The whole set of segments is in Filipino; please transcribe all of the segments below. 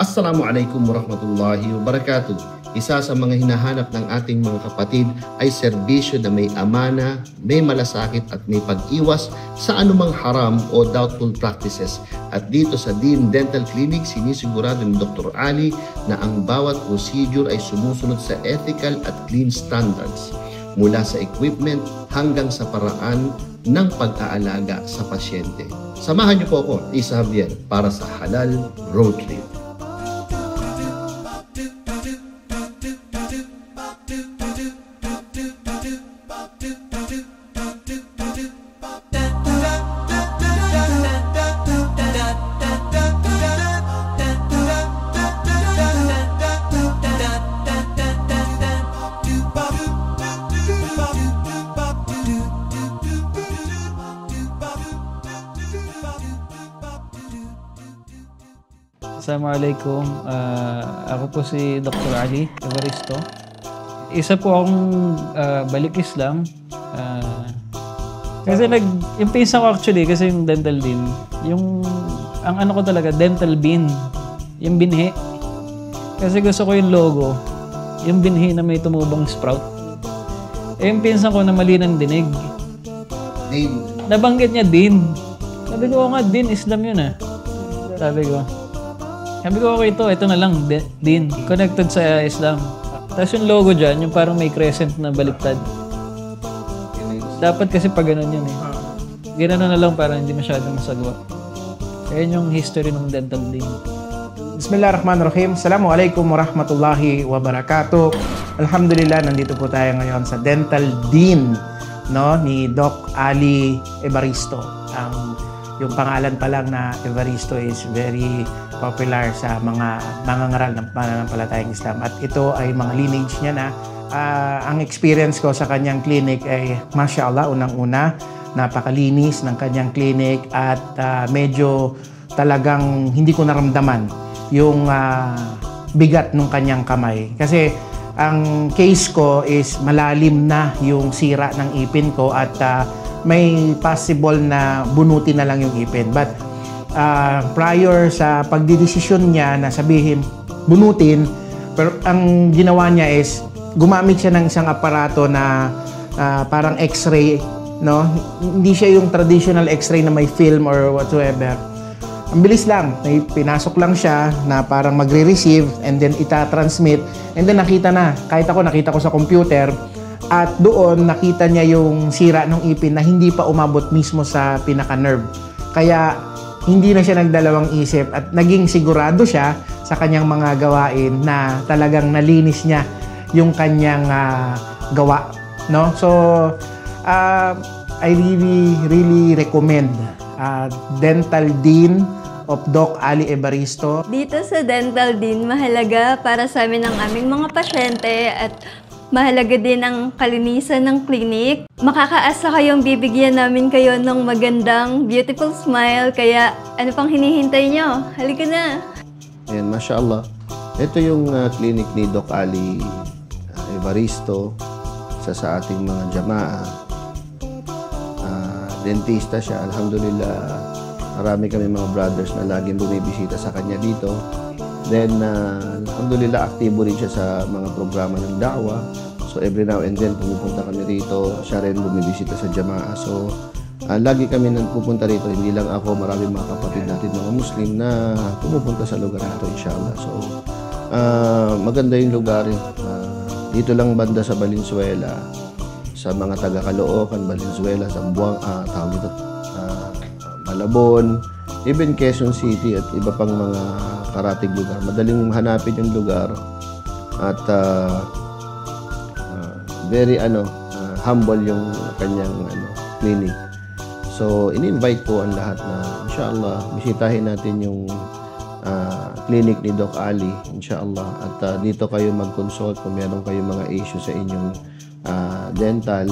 Assalamualaikum warahmatullahi wabarakatuh. Isa sa mga hinahanap ng ating mga kapatid ay serbisyo na may amana, may malasakit at may pag-iwas sa anumang haram o doubtful practices. At dito sa Dean Dental Clinic, sinisigurado ni Dr. Ali na ang bawat procedure ay sumusunod sa ethical at clean standards, mula sa equipment hanggang sa paraan ng pag-aalaga sa pasyente. Samahan niyo po ako, Isa Javier, para sa Halal Road Trip. Assalamualaikum. Ako po si Dr. Ali Evaristo. Isa po akong balik Islam. Kasi yung pinsan ko actually, kasi yung dental din, ang ano ko talaga, dental bean. Yung binhi. Kasi gusto ko yung logo, yung binhi na may tumubong sprout. Yung pinsan ko na mali ng dinig. Din. Nabanggit niya din. Sabi ko nga, din, Islam yun ah. Sabi ko, okay, ito na lang, din. Connected sa Islam. Tapos yung logo dyan, yung parang may crescent na baliktad. Dapat kasi pag ganun yun eh. Ginano na lang para hindi masyadong masagawa. Ayan yung history ng dental din. Bismillahirrahmanirrahim. Assalamualaikum warahmatullahi wabarakatuh. Alhamdulillah, nandito po tayo ngayon sa Dental Dean, no, ni Doc Ali Evaristo. Yung pangalan pa lang na Evaristo is very popular sa mga mangangaral ng pananampalatayang Islam. At ito ay mga lineage niya na ang experience ko sa kanyang clinic ay mashallah, unang-una, napakalinis ng kanyang clinic at medyo talagang hindi ko naramdaman yung bigat ng kanyang kamay. Kasi ang case ko is malalim na yung sira ng ipin ko at may possible na bunutin na lang yung ipin. But prior sa pagdidesisyon niya na sabihin bunutin, pero ang ginawa niya is gumamit siya ng isang aparato na parang x-ray, no? Hindi siya yung traditional x-ray na may film or whatsoever. Ang bilis lang, may pinasok lang siya na parang magre-receive and then ita-transmit and then nakita ko sa computer. At doon nakita niya yung sira ng ipin na hindi pa umabot mismo sa pinaka-nerve. Kaya hindi na siya nagdalawang isip at naging sigurado siya sa kanyang mga gawain na talagang nalinis niya yung kanyang gawa, no? So I really recommend Dental Dean of Doc Ali Evaristo. Dito sa Dental Dean, mahalaga para sa amin ang aming mga pasyente at mahalaga din ang kalinisan ng clinic. Makakaasa kayong bibigyan namin kayo ng magandang, beautiful smile. Kaya ano pang hinihintay nyo? Halika na! Ayan, mashallah. Ito yung clinic ni Doc Ali Evaristo, isa sa ating mga jamaa. Dentista siya. Alhamdulillah, marami kami mga brothers na laging bumibisita sa kanya dito. Then, alhamdulillah, aktibo rin siya sa mga programa ng da'wa. So, every now and then, pumupunta kami rito. Siya rin bumibisita sa jamaa. So, lagi kami pupunta rito. Hindi lang ako, marami mga kapatid natin, mga Muslim na pumupunta sa lugar na ito, inshallah. So, maganda yung lugar. Dito lang banda sa Valenzuela, sa mga taga-Caloocan, Valenzuela, Zamboanga, Malabon, even Quezon City at iba pang mga karatig lugar. Madaling hanapin yung lugar at very humble yung kanyang clinic. So, in-invite po ang lahat na inshallah bisitahin natin yung clinic ni Doc Ali, inshallah. At dito kayo mag-consult kung meron kayong mga issue sa inyong dental,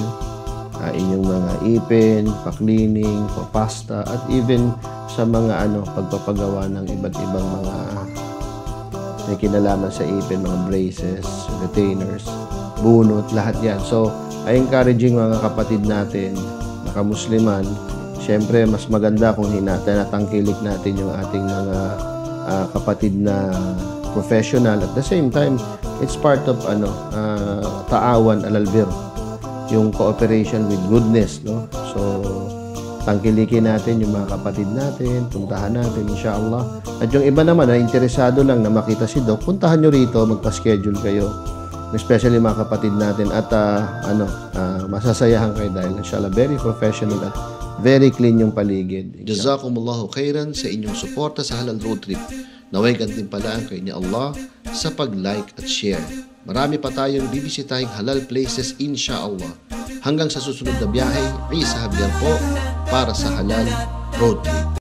inyong mga ipin, pa-cleaning, pa-pasta, at even sa mga pagpapagawa ng iba't ibang mga may kinalaman sa ipin, mga braces, retainers, bunot, lahat yan. So, I encouraging mga kapatid natin na kamusliman, syempre mas maganda kung tinatangkilik natin yung ating mga kapatid na professional. At the same time, it's part of ta'awan alal bir, yung cooperation with goodness, no? So tangkilikin natin yung mga kapatid natin, puntahan natin inshallah. At yung iba naman na interesado lang na makita si Doc, puntahan nyo rito, magpa-schedule kayo, especially mga kapatid natin, at masasayahan kayo dahil inshallah very professional at very clean yung paligid. Jazakumullahu khairan sa inyong suporta sa Halal Road Trip. Naway gantimpalaan kayo ni Allah sa pag-like at share. Marami pa tayong bibisitahing halal places inshallah. Hanggang sa susunod na biyahe, Isa Javier po para sa Halal Road Trip.